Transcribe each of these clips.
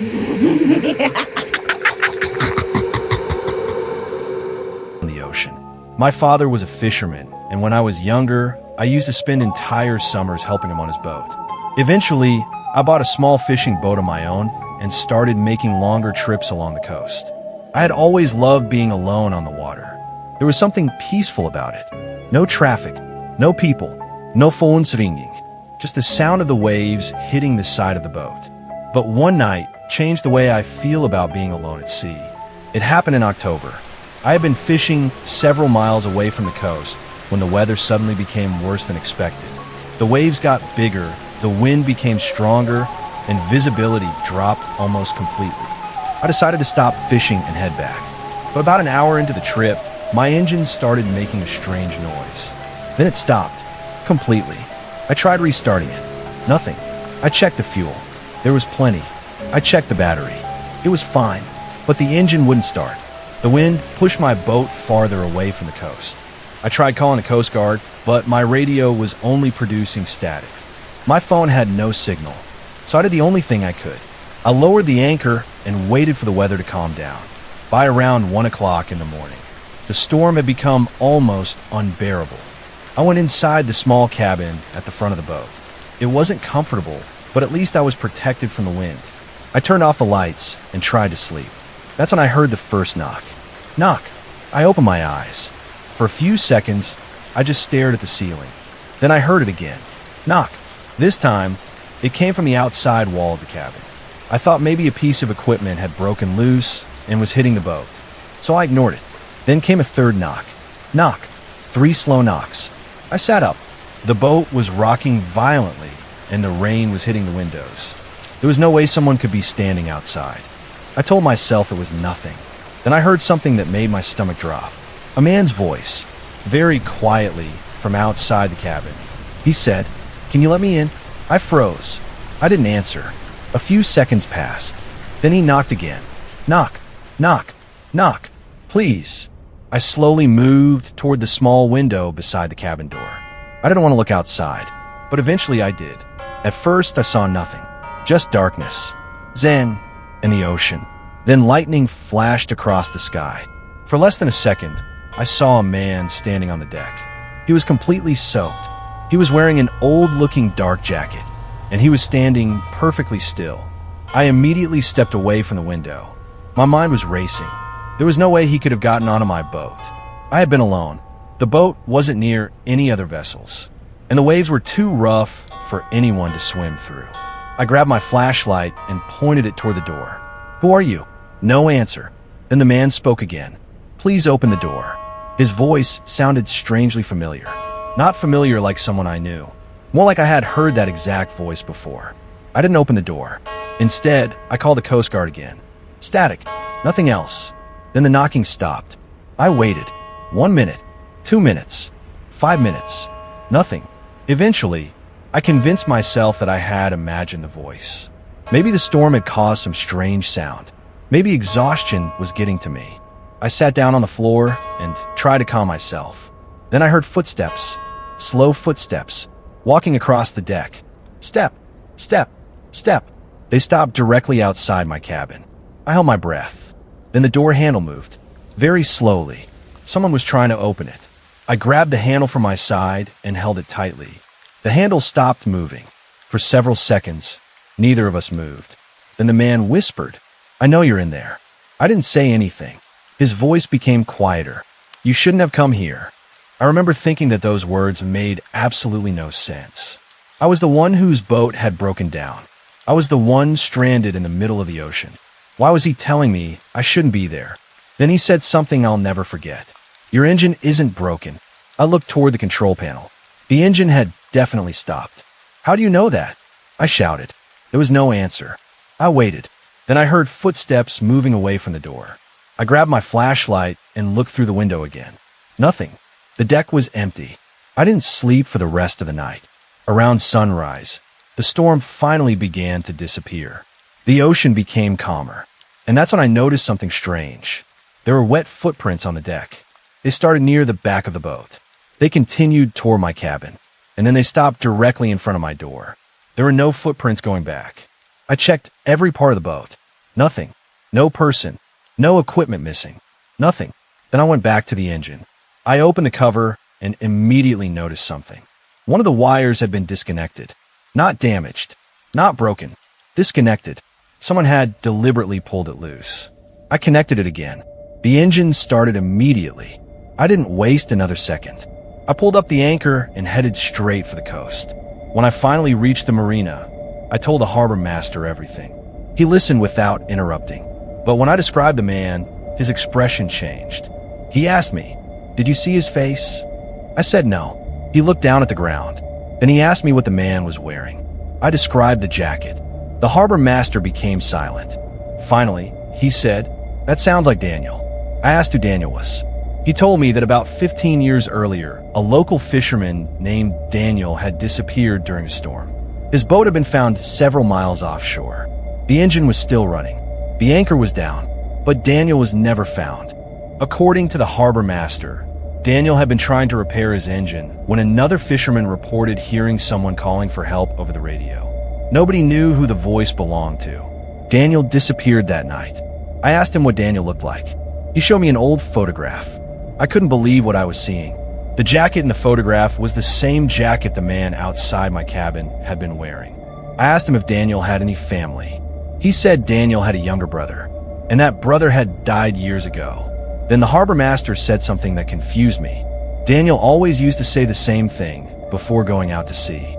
In the ocean. My father was a fisherman, and when I was younger, I used to spend entire summers helping him on his boat. Eventually, I bought a small fishing boat of my own and started making longer trips along the coast. I had always loved being alone on the water. There was something peaceful about it. No traffic, no people, no phones ringing, just the sound of the waves hitting the side of the boat. But one night changed the way I feel about being alone at sea. It happened in October. I had been fishing several miles away from the coast when the weather suddenly became worse than expected. The waves got bigger, the wind became stronger, and visibility dropped almost completely. I decided to stop fishing and head back. But about an hour into the trip, my engine started making a strange noise. Then it stopped, completely. I tried restarting it. Nothing. I checked the fuel. There was plenty. I checked the battery. It was fine, but the engine wouldn't start. The wind pushed my boat farther away from the coast. I tried calling the Coast Guard, but my radio was only producing static. My phone had no signal, so I did the only thing I could. I lowered the anchor and waited for the weather to calm down. By around 1 o'clock in the morning, the storm had become almost unbearable. I went inside the small cabin at the front of the boat. It wasn't comfortable, but at least I was protected from the wind. I turned off the lights and tried to sleep. That's when I heard the first knock. Knock. I opened my eyes. For a few seconds, I just stared at the ceiling. Then I heard it again. Knock. This time, it came from the outside wall of the cabin. I thought maybe a piece of equipment had broken loose and was hitting the boat, so I ignored it. Then came a third knock. Knock. 3 slow knocks. I sat up. The boat was rocking violently, and the rain was hitting the windows. There was no way someone could be standing outside. I told myself it was nothing. Then I heard something that made my stomach drop. A man's voice, very quietly from outside the cabin. He said, "Can you let me in?" I froze. I didn't answer. A few seconds passed. Then he knocked again. Knock, knock, knock, please. I slowly moved toward the small window beside the cabin door. I didn't want to look outside, but eventually I did. At first, I saw nothing, just darkness, zen, and the ocean. Then lightning flashed across the sky. For less than a second, I saw a man standing on the deck. He was completely soaked. He was wearing an old-looking dark jacket, and he was standing perfectly still. I immediately stepped away from the window. My mind was racing. There was no way he could have gotten onto my boat. I had been alone. The boat wasn't near any other vessels, and the waves were too rough for anyone to swim through. I grabbed my flashlight and pointed it toward the door. "Who are you?" No answer. Then the man spoke again. "Please open the door." His voice sounded strangely familiar. Not familiar like someone I knew. More like I had heard that exact voice before. I didn't open the door. Instead, I called the Coast Guard again. Static. Nothing else. Then the knocking stopped. I waited. 1 minute. 2 minutes. 5 minutes. Nothing. Eventually, I convinced myself that I had imagined the voice. Maybe the storm had caused some strange sound. Maybe exhaustion was getting to me. I sat down on the floor and tried to calm myself. Then I heard footsteps. Slow footsteps. Walking across the deck. Step. Step. Step. They stopped directly outside my cabin. I held my breath. Then the door handle moved. Very slowly. Someone was trying to open it. I grabbed the handle from my side and held it tightly. The handle stopped moving. For several seconds, neither of us moved. Then the man whispered, "I know you're in there." I didn't say anything. His voice became quieter. "You shouldn't have come here." I remember thinking that those words made absolutely no sense. I was the one whose boat had broken down. I was the one stranded in the middle of the ocean. Why was he telling me I shouldn't be there? Then he said something I'll never forget. "Your engine isn't broken." I looked toward the control panel. The engine had definitely stopped. "How do you know that?" I shouted. There was no answer. I waited. Then I heard footsteps moving away from the door. I grabbed my flashlight and looked through the window again. Nothing. The deck was empty. I didn't sleep for the rest of the night. Around sunrise, the storm finally began to disappear. The ocean became calmer. And that's when I noticed something strange. There were wet footprints on the deck. They started near the back of the boat. They continued toward my cabin, and then they stopped directly in front of my door. There were no footprints going back. I checked every part of the boat. Nothing. No person. No equipment missing. Nothing. Then I went back to the engine. I opened the cover and immediately noticed something. One of the wires had been disconnected. Not damaged. Not broken. Disconnected. Someone had deliberately pulled it loose. I connected it again. The engine started immediately. I didn't waste another second. I pulled up the anchor and headed straight for the coast. When I finally reached the marina, I told the harbor master everything. He listened without interrupting. But when I described the man, his expression changed. He asked me, "Did you see his face?" I said no. He looked down at the ground. Then he asked me what the man was wearing. I described the jacket. The harbor master became silent. Finally, he said, "That sounds like Daniel." I asked who Daniel was. He told me that about 15 years earlier, a local fisherman named Daniel had disappeared during a storm. His boat had been found several miles offshore. The engine was still running. The anchor was down, but Daniel was never found. According to the harbor master, Daniel had been trying to repair his engine when another fisherman reported hearing someone calling for help over the radio. Nobody knew who the voice belonged to. Daniel disappeared that night. I asked him what Daniel looked like. He showed me an old photograph. I couldn't believe what I was seeing. The jacket in the photograph was the same jacket the man outside my cabin had been wearing. I asked him if Daniel had any family. He said Daniel had a younger brother, and that brother had died years ago. Then the harbor master said something that confused me. Daniel always used to say the same thing before going out to sea.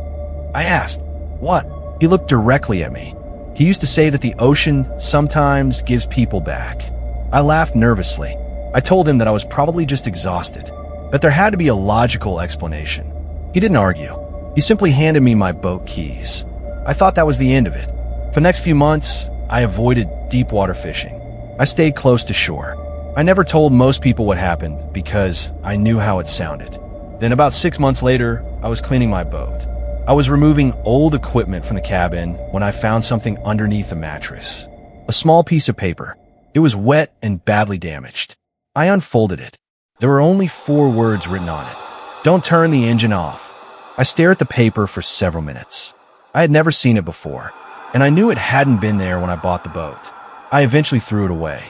I asked, "What?" He looked directly at me. He used to say that the ocean sometimes gives people back. I laughed nervously. I told him that I was probably just exhausted, that there had to be a logical explanation. He didn't argue. He simply handed me my boat keys. I thought that was the end of it. For the next few months, I avoided deep water fishing. I stayed close to shore. I never told most people what happened because I knew how it sounded. Then about 6 months later, I was cleaning my boat. I was removing old equipment from the cabin when I found something underneath the mattress. A small piece of paper. It was wet and badly damaged. I unfolded it. There were only 4 words written on it. "Don't turn the engine off." I stared at the paper for several minutes. I had never seen it before, and I knew it hadn't been there when I bought the boat. I eventually threw it away,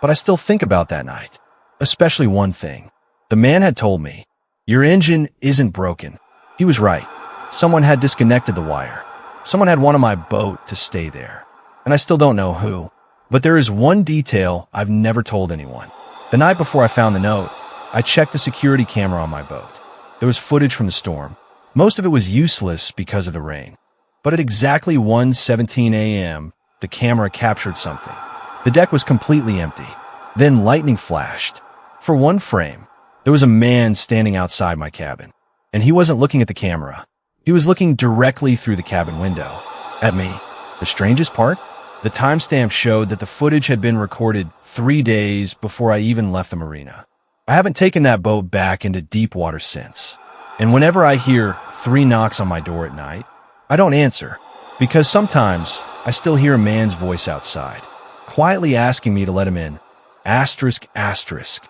but I still think about that night. Especially one thing. The man had told me, "Your engine isn't broken." He was right. Someone had disconnected the wire. Someone had wanted my boat to stay there. And I still don't know who. But there is one detail I've never told anyone. The night before I found the note, I checked the security camera on my boat. There was footage from the storm. Most of it was useless because of the rain. But at exactly 1:17 a.m., the camera captured something. The deck was completely empty. Then lightning flashed. For one frame, there was a man standing outside my cabin. And he wasn't looking at the camera. He was looking directly through the cabin window. At me. The strangest part? The timestamp showed that the footage had been recorded 3 days before I even left the marina. I haven't taken that boat back into deep water since. And whenever I hear 3 knocks on my door at night, I don't answer, because sometimes I still hear a man's voice outside, quietly asking me to let him in. Asterisk, asterisk.